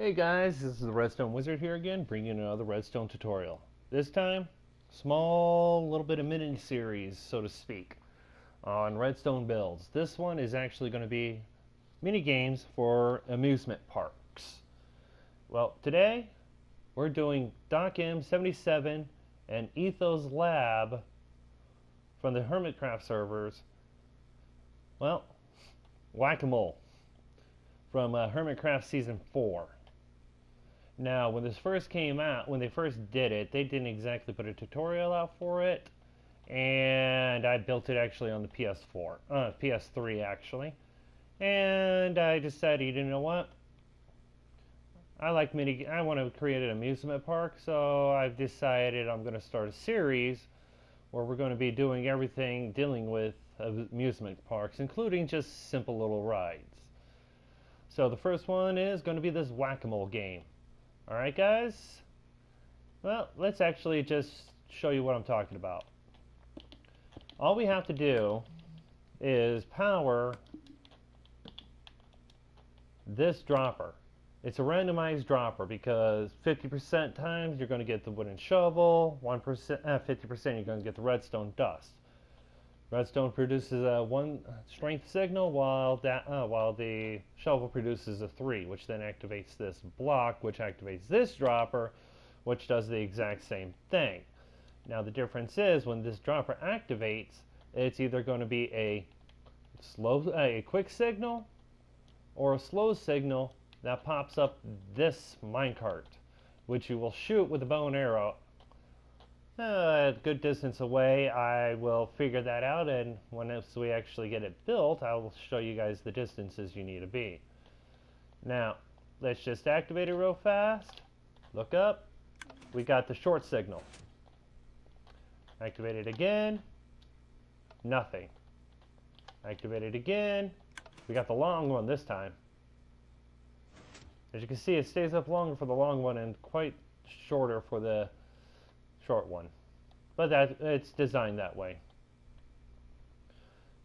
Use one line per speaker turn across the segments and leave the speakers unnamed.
Hey guys, this is the Redstone Wizard here again, bringing you another Redstone tutorial. This time, small little bit of mini series, so to speak, on Redstone builds. This one is actually going to be mini games for amusement parks. Well, today we're doing Doc M77 and Ethos Lab from the Hermitcraft servers. Well, Wack-A-Mole from Hermitcraft Season 4. Now, when this first came out, when they first did it, they didn't exactly put a tutorial out for it, and I built it actually on the PS3 actually, and I decided, you know what, I want to create an amusement park, so I've decided I'm going to start a series where we're going to be doing everything dealing with amusement parks, including just simple little rides. So the first one is going to be this Wack-A-Mole game. Alright guys, well, let's actually just show you what I'm talking about. All we have to do is power this dropper. It's a randomized dropper because 50% times you're going to get the wooden shovel, 50% you're going to get the redstone dust. Redstone produces a 1 strength signal while the shovel produces a 3, which then activates this block, which activates this dropper, which does the exact same thing. Now the difference is when this dropper activates, it's either going to be a quick signal or a slow signal that pops up this minecart, which you will shoot with a bow and arrow. A good distance away. I will figure that out, and once we actually get it built, I will show you guys the distances you need to be. Now, let's just activate it real fast. Look up. We got the short signal. Activate it again. Nothing. Activate it again. We got the long one this time. As you can see, it stays up longer for the long one and quite shorter for the short one, but it's designed that way.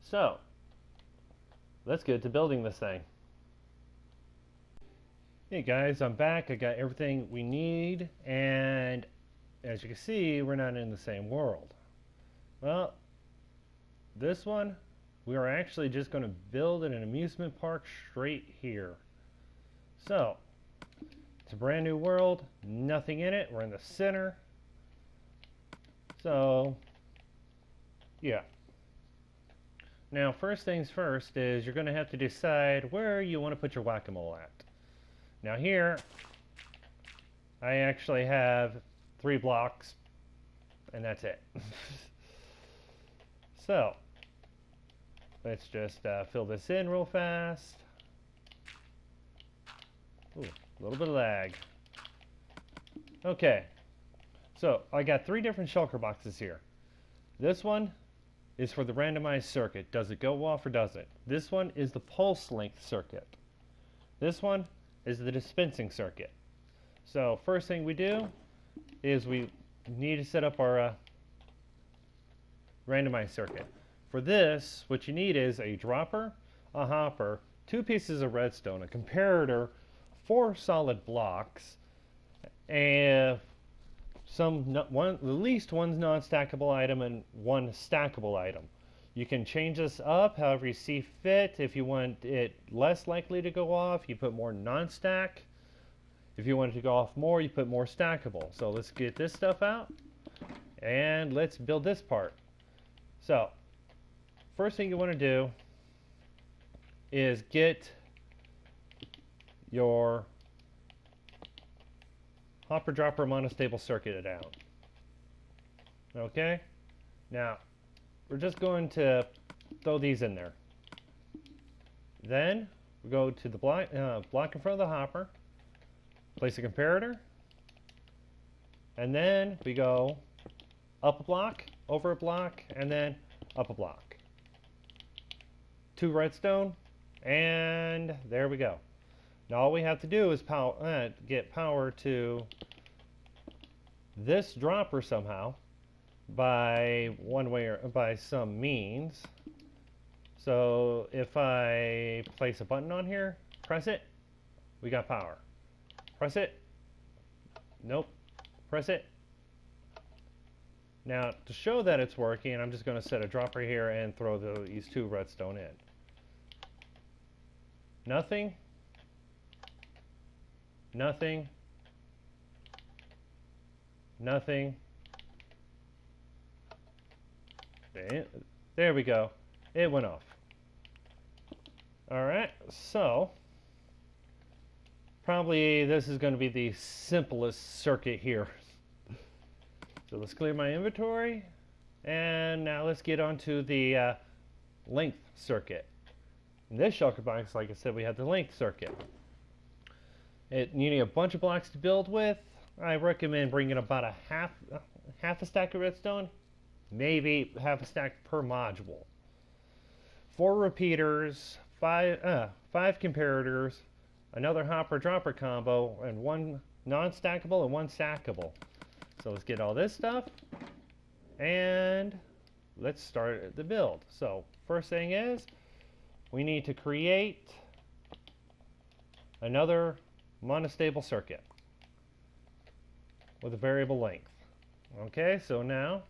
So let's get to building this thing. Hey guys, I'm back. I got everything we need, and as you can see, we're not in the same world. Well, this one we are actually just going to build in an amusement park straight here. So it's a brand new world, nothing in it. We're in the center. So, yeah. Now, first things first is you're going to have to decide where you want to put your Wack-A-Mole at. Now here, I actually have 3 blocks, and that's it. So, let's just fill this in real fast. Ooh, a little bit of lag. Okay. So, I got 3 different shulker boxes here. This one is for the randomized circuit. Does it go off or does it? This one is the pulse length circuit. This one is the dispensing circuit. So, first thing we do is we need to set up our randomized circuit. For this, what you need is a dropper, a hopper, 2 pieces of redstone, a comparator, 4 solid blocks, and at least one non-stackable item and 1 stackable item. You can change this up however you see fit. If you want it less likely to go off, you put more non-stack. If you want it to go off more, you put more stackable. So let's get this stuff out and let's build this part. So first thing you want to do is get your hopper dropper monostable circuit out. Okay, now we're just going to throw these in there. Then we go to the block in front of the hopper, place a comparator, and then we go up a block, over a block, and then up a block. 2 redstone, and there we go. Now all we have to do is get power to this dropper somehow by some means. So if I place a button on here, press it, we got power. Press it. Nope. Press it. Now, to show that it's working, I'm just going to set a dropper here and throw these 2 redstone in. Nothing. Nothing. Nothing. There we go. It went off. Alright, so probably this is going to be the simplest circuit here. So let's clear my inventory, and now let's get onto the length circuit. In this shulker box, like I said, we have the length circuit. You need a bunch of blocks to build with. I recommend bringing about a half a stack of redstone, maybe half a stack per module. 4 repeaters, 5 comparators, another hopper dropper combo, and 1 non-stackable and 1 stackable. So let's get all this stuff, and let's start the build. So first thing is, we need to create another monostable circuit with a variable length. Okay, so now,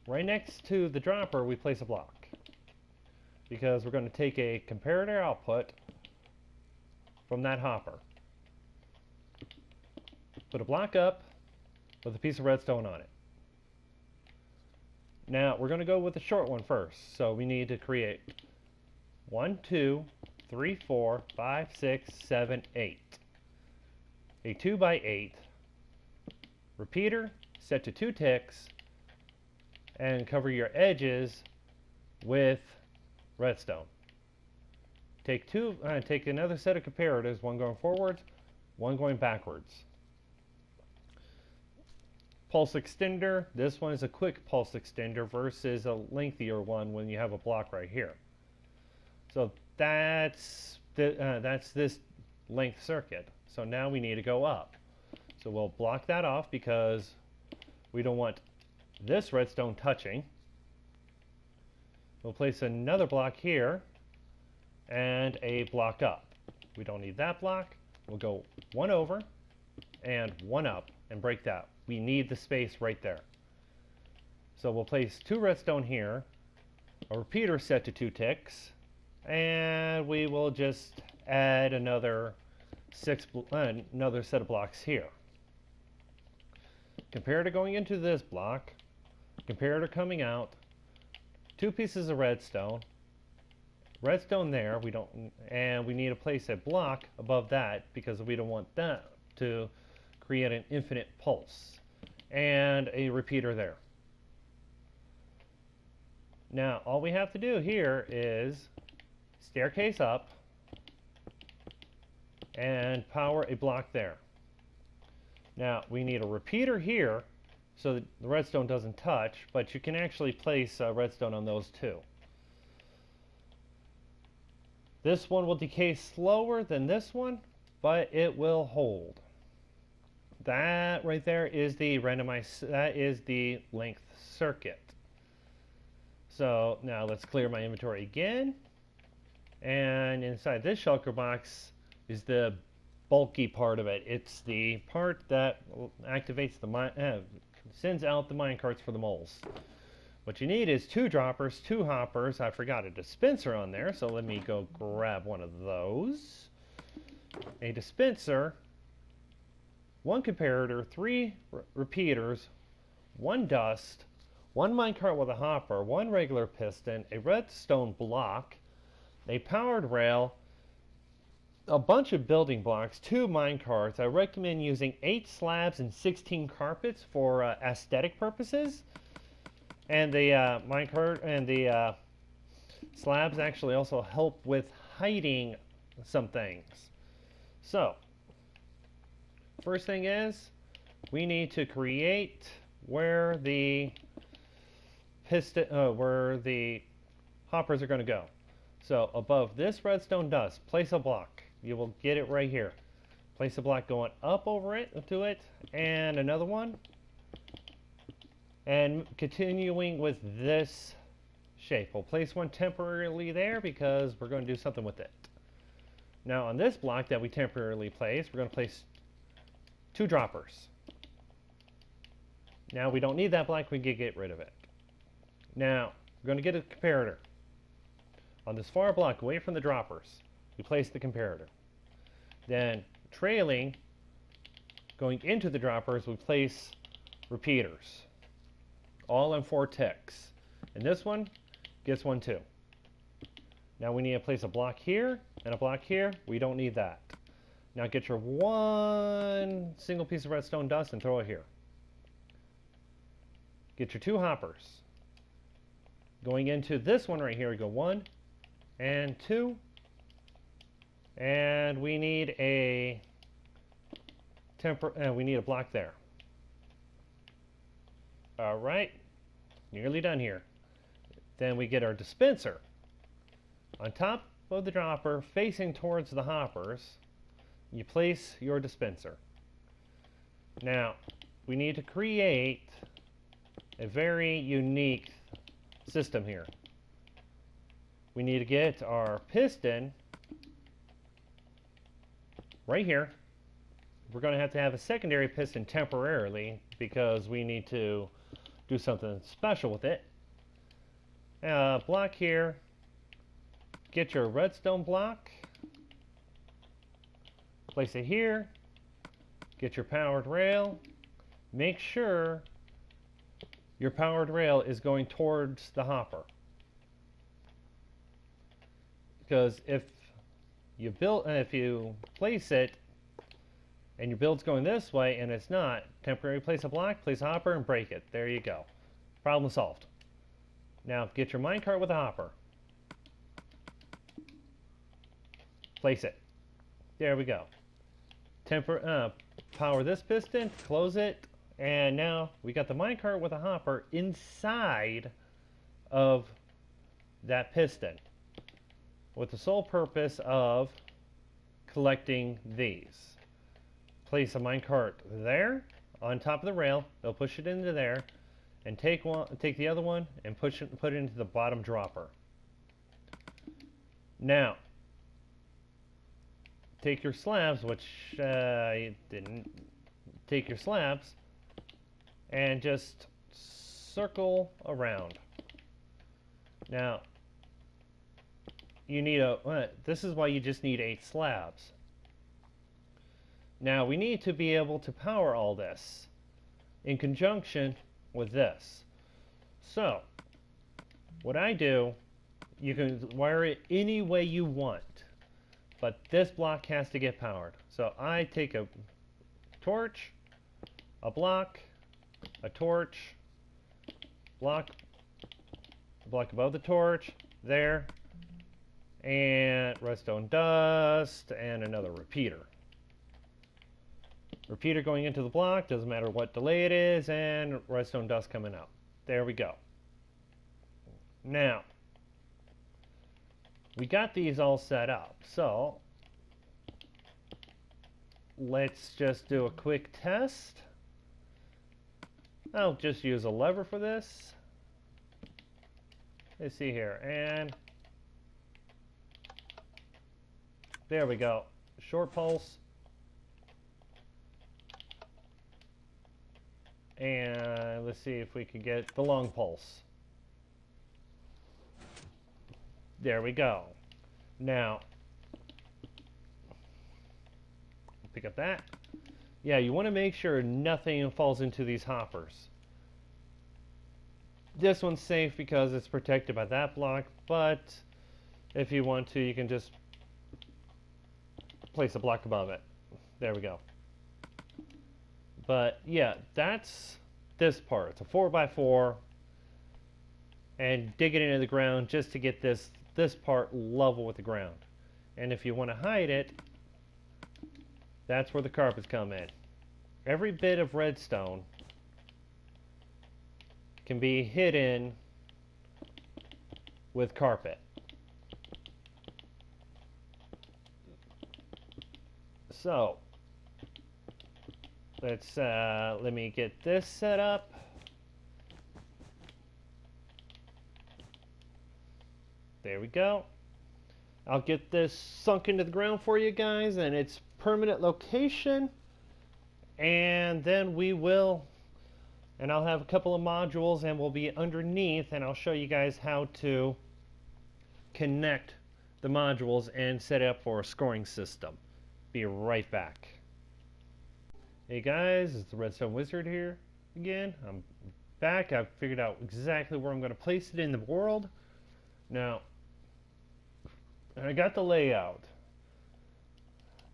right next to the dropper, we place a block, because we're going to take a comparator output from that hopper. Put a block up with a piece of redstone on it. Now we're going to go with the short one first. So we need to create 1, 2, 3, 4, 5, 6, 7, 8. A 2 by 8 repeater set to 2 ticks, and cover your edges with redstone. Take another set of comparators, 1 going forwards, 1 going backwards. Pulse extender, this one is a quick pulse extender versus a lengthier one when you have a block right here. So that's this length circuit. So now we need to go up. So we'll block that off because we don't want this redstone touching. We'll place another block here and a block up. We don't need that block. We'll go 1 over and 1 up and break that. We need the space right there. So we'll place 2 redstone here, a repeater set to 2 ticks, and we will just add another set of blocks here. Comparator going into this block, comparator coming out, 2 pieces of redstone there. We need to place a block above that because we don't want that to create an infinite pulse, and a repeater there. Now all we have to do here is staircase up and power a block there. Now we need a repeater here so that the redstone doesn't touch, but you can actually place redstone on those too. This one will decay slower than this one, but it will hold. That right there is the length circuit. So now let's clear my inventory again. And inside this shulker box is the bulky part of it. It's the part that activates sends out the minecarts for the moles. What you need is 2 droppers, 2 hoppers. I forgot a dispenser on there, so let me go grab one of those. A dispenser, 1 comparator, 3 repeaters, 1 dust, 1 minecart with a hopper, 1 regular piston, a redstone block, a powered rail, a bunch of building blocks, 2 minecarts. I recommend using 8 slabs and 16 carpets for aesthetic purposes. And the minecart and the slabs actually also help with hiding some things. So, first thing is, we need to create where the hoppers are going to go. So above this redstone dust, place a block. You will get it right here. Place a block going up over it to it, and another one. And continuing with this shape. We'll place one temporarily there because we're going to do something with it. Now on this block that we temporarily placed, we're going to place 2 droppers. Now we don't need that block, we can get rid of it. Now we're going to get a comparator. On this far block away from the droppers, we place the comparator. Then trailing, going into the droppers, we place repeaters. All in 4 ticks. And this one gets 1 too. Now we need to place a block here and a block here. We don't need that. Now get your 1 single piece of redstone dust and throw it here. Get your 2 hoppers. Going into this one right here, we go 1 and 2. And we need a block there. All right, nearly done here. Then we get our dispenser. On top of the dropper, facing towards the hoppers, you place your dispenser. Now, we need to create a very unique system here. We need to get our piston right here. We're going to have a secondary piston temporarily because we need to do something special with it. Block here. Get your redstone block. Place it here. Get your powered rail. Make sure your powered rail is going towards the hopper. Because if you place it and your build's going this way and it's not, temporarily place a block, place a hopper, and break it. There you go. Problem solved. Now get your minecart with a hopper. Place it. There we go. Power this piston, close it, and now we got the minecart with a hopper inside of that piston with the sole purpose of collecting these. Place a minecart there on top of the rail. They'll push it into there, and take the other one and put it into the bottom dropper. Now, take your slabs, which you didn't. Take your slabs and just circle around. Now, you need this is why you just need 8 slabs. Now, we need to be able to power all this in conjunction with this. So, what I do, you can wire it any way you want, but this block has to get powered. So I take a torch, a block, a torch, block above the torch, there, and redstone dust, and another repeater. Repeater going into the block, doesn't matter what delay it is, and redstone dust coming out. There we go. Now, we got these all set up, so let's just do a quick test. I'll just use a lever for this. Let's see here, and there we go. Short pulse. And let's see if we can get the long pulse. There we go. Now, pick up that. Yeah, you want to make sure nothing falls into these hoppers. This one's safe because it's protected by that block, but if you want to, you can just place a block above it. There we go. But yeah, that's this part. It's a 4x4, and dig it into the ground just to get this part level with the ground. And if you want to hide it, that's where the carpets come in. Every bit of redstone can be hidden with carpet. So let's let me get this set up. There we go. I'll get this sunk into the ground for you guys and its permanent location, and then I'll have a couple of modules and we'll be underneath, and I'll show you guys how to connect the modules and set it up for a scoring system. Be right back. Hey guys, it's the Redstone Wizard here again. I'm back. I've figured out exactly where I'm going to place it in the world. Now, I got the layout.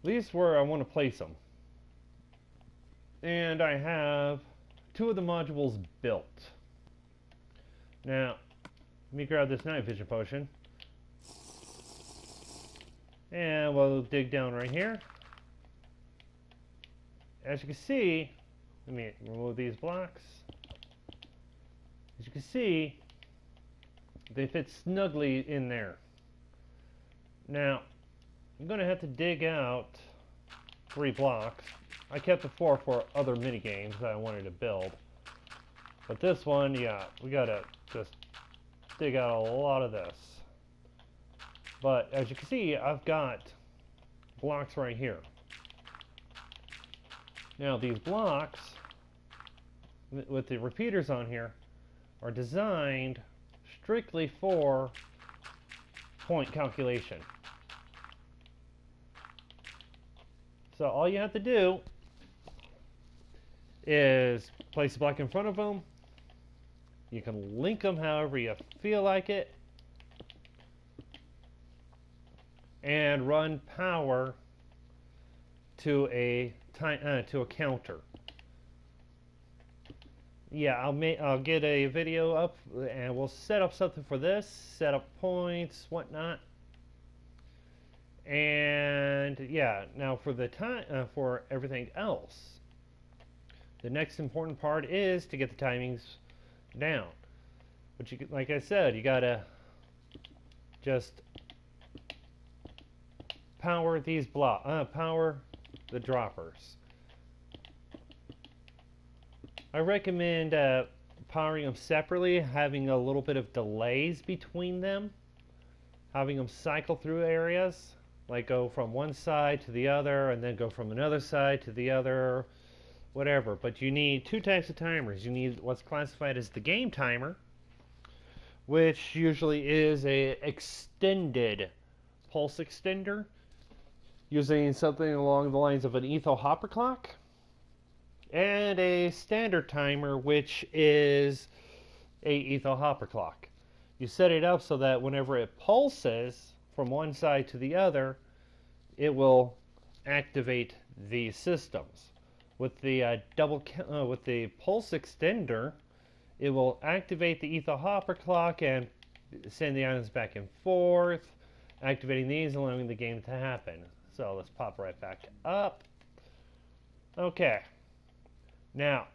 At least where I want to place them. And I have 2 of the modules built. Now, let me grab this night vision potion. And we'll dig down right here. As you can see, let me remove these blocks. As you can see, they fit snugly in there. Now, I'm going to have to dig out 3 blocks. I kept the 4 for other mini games that I wanted to build. But this one, yeah, we got to just dig out a lot of this. But as you can see, I've got blocks right here. Now these blocks, with the repeaters on here, are designed strictly for point calculation. So all you have to do is place a block in front of them. You can link them however you feel like it, and run power to a counter. Yeah, I'll get a video up and we'll set up something for this, set up points, whatnot. And yeah, now for the for everything else, the next important part is to get the timings down. But like I said, you gotta just power these power the droppers. I recommend powering them separately, having a little bit of delays between them, having them cycle through areas, like go from one side to the other and then go from another side to the other, whatever. But you need 2 types of timers. You need what's classified as the game timer, which usually is a extended pulse extender, using something along the lines of an etho hopper clock, and a standard timer, which is a etho hopper clock. You set it up so that whenever it pulses from one side to the other, it will activate the systems. With the with the pulse extender, it will activate the etho hopper clock and send the items back and forth, activating these, allowing the game to happen. So let's pop right back up. Okay. Now,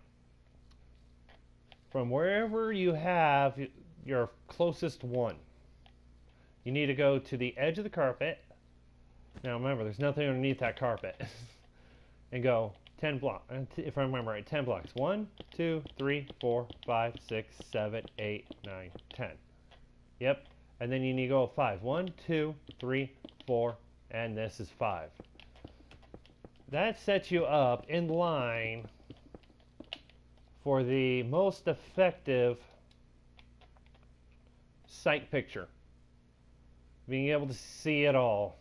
from wherever you have your closest one, you need to go to the edge of the carpet. Now remember, there's nothing underneath that carpet. And go 10 blocks. If I remember right, 10 blocks. 1, 2, 3, 4, 5, 6, 7, 8, 9, 10. Yep. And then you need to go 5. 1, 2, 3, 4, and this is 5. That sets you up in line for the most effective sight picture. Being able to see it all.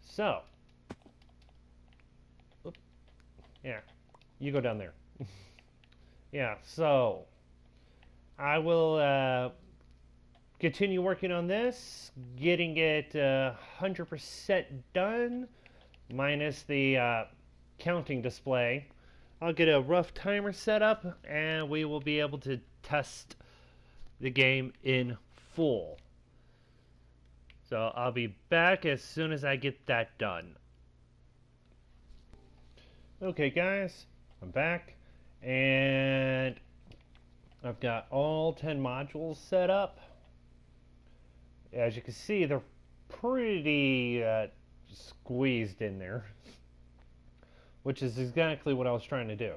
So, yeah, you go down there. Yeah, so I will continue working on this, getting it 100% done, minus the counting display. I'll get a rough timer set up, and we will be able to test the game in full. So I'll be back as soon as I get that done. Okay guys, I'm back, and I've got all 10 modules set up. As you can see, they're pretty squeezed in there, which is exactly what I was trying to do.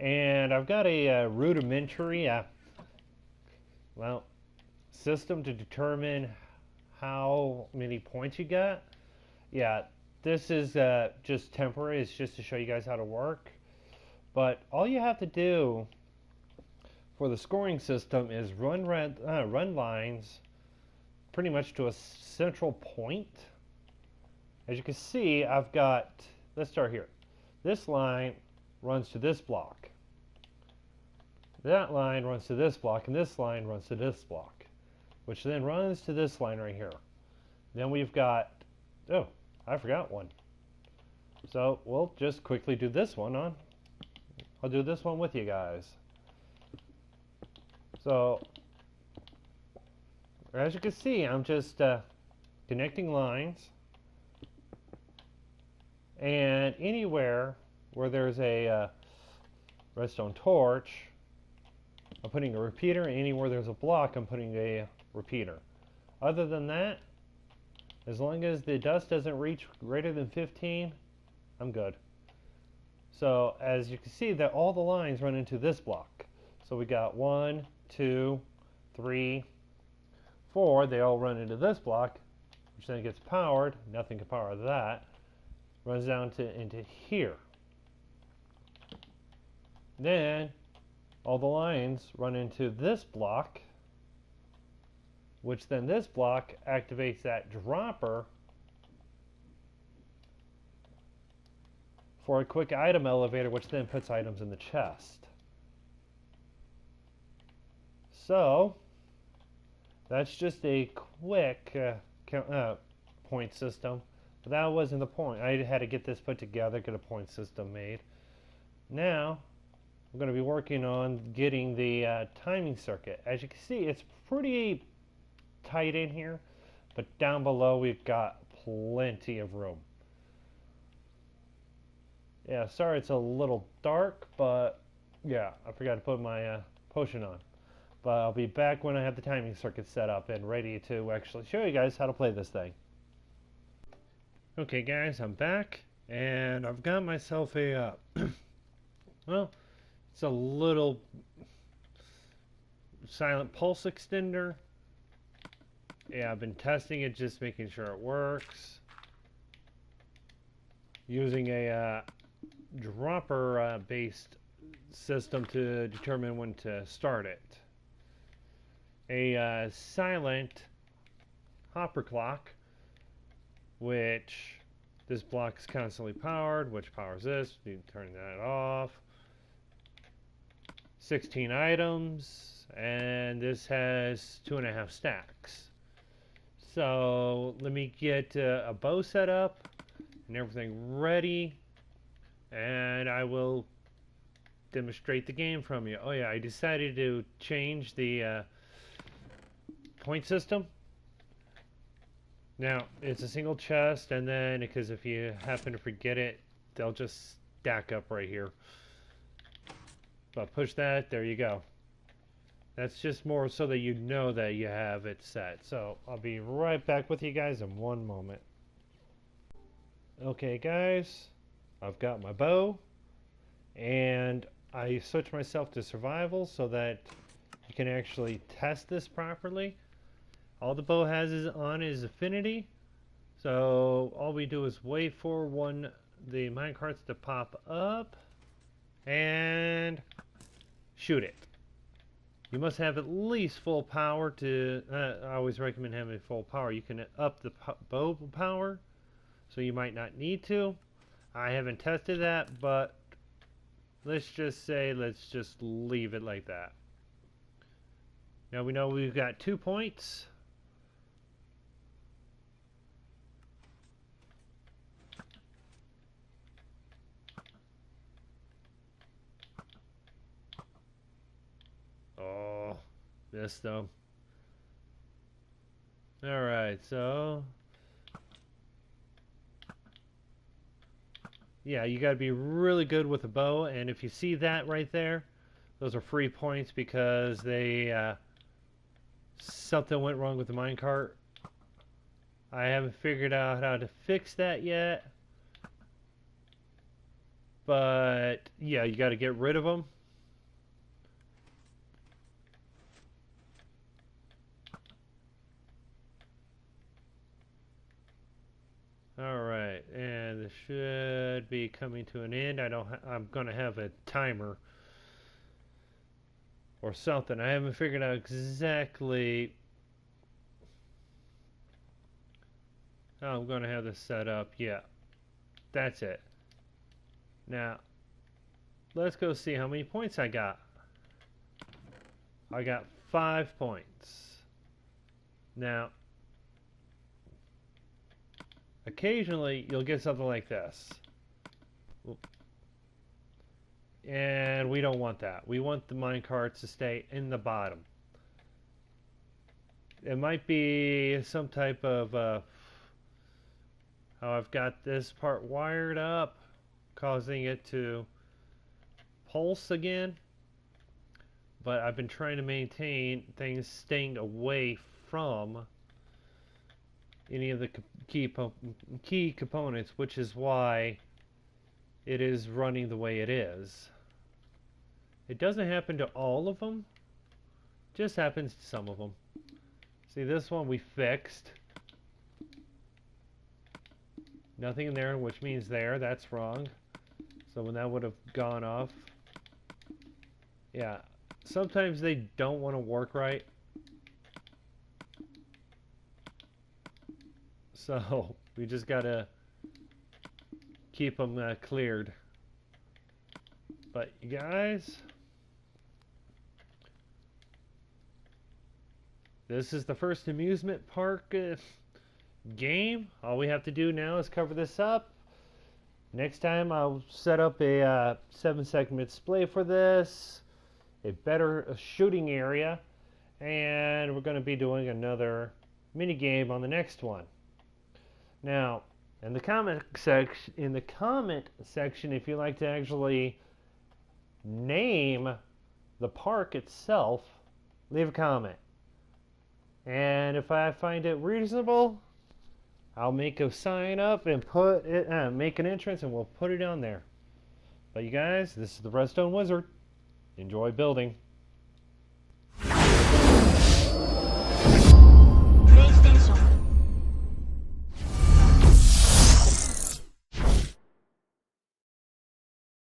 And I've got a rudimentary, well, system to determine how many points you got. Yeah, this is just temporary. It's just to show you guys how to work. But all you have to do for the scoring system is run lines pretty much to a central point. As you can see, I've got, let's start here. This line runs to this block. That line runs to this block, and this line runs to this block, which then runs to this line right here. Then we've got, oh, I forgot one. So we'll just quickly do this one on. I'll do this one with you guys. So, as you can see, I'm just connecting lines. And anywhere where there's a redstone torch, I'm putting a repeater. And anywhere there's a block, I'm putting a repeater. Other than that, as long as the dust doesn't reach greater than 15, I'm good. So as you can see, that all the lines run into this block. So we got 1, 2, 3, 4. They all run into this block, which then gets powered. Nothing can power that. Runs down into here. Then all the lines run into this block, which then this block activates that dropper for a quick item elevator, which then puts items in the chest. So that's just a quick point system. But that wasn't the point. I had to get this put together, get a point system made. Now we're going to be working on getting the timing circuit. As you can see, it's pretty tight in here, but down below we've got plenty of room. Yeah, sorry it's a little dark, but yeah, I forgot to put my potion on. But I'll be back when I have the timing circuit set up and ready to actually show you guys how to play this thing. Okay guys, I'm back, and I've got myself a, well, it's a little silent pulse extender. Yeah, I've been testing it, just making sure it works. Using a dropper based system to determine when to start it. A silent hopper clock, which this block is constantly powered, which powers this. You can turn that off. 16 items, and this has 2.5 stacks. So let me get a bow set up and everything ready, and I will demonstrate the game from you. Oh yeah, I decided to change the point system. Now it's a single chest, and then because if you happen to forget it, they'll just stack up right here. But push that, there you go. That's just more so that you know that you have it set. So I'll be right back with you guys in one moment. Okay guys, I've got my bow, and I switched myself to survival so that you can actually test this properly. All the bow has is affinity, so all we do is wait for the minecarts to pop up and shoot it. You must have at least full power to, I always recommend having full power. You can up the bow power, so you might not need to. I haven't tested that, but let's just leave it like that. Now we know we've got 2 points. Oh, missed them. Alright, so yeah, you gotta be really good with a bow, and if you see that right there, those are free points because they something went wrong with the minecart. I haven't figured out how to fix that yet, but yeah, you gotta get rid of them. this should be coming to an end. I'm gonna have a timer or something. I haven't figured out exactly how I'm gonna have this set up. Yeah, that's it. Now let's go see how many points I got. I got 5 points. Now occasionally you'll get something like this. And we don't want that. We want the minecarts to stay in the bottom. It might be some type of how I've got this part wired up, causing it to pulse again. But I've been trying to maintain things staying away from any of the key components, which is why it is running the way it is. It doesn't happen to all of them, just happens to some of them. See, this one we fixed. Nothing in there, which means that's wrong. So when that would have gone off, yeah, sometimes they don't want to work right. So we just gotta keep them cleared. But you guys, this is the first amusement park game. All we have to do now is cover this up. Next time I'll set up a 7-second display for this, a better shooting area, and we're going to be doing another mini game on the next one. Now, in the comment section, if you like to actually name the park itself, leave a comment. And if I find it reasonable, I'll make a sign up and put it, make an entrance, and we'll put it on there. But you guys, this is the Redstone Wizard. Enjoy building.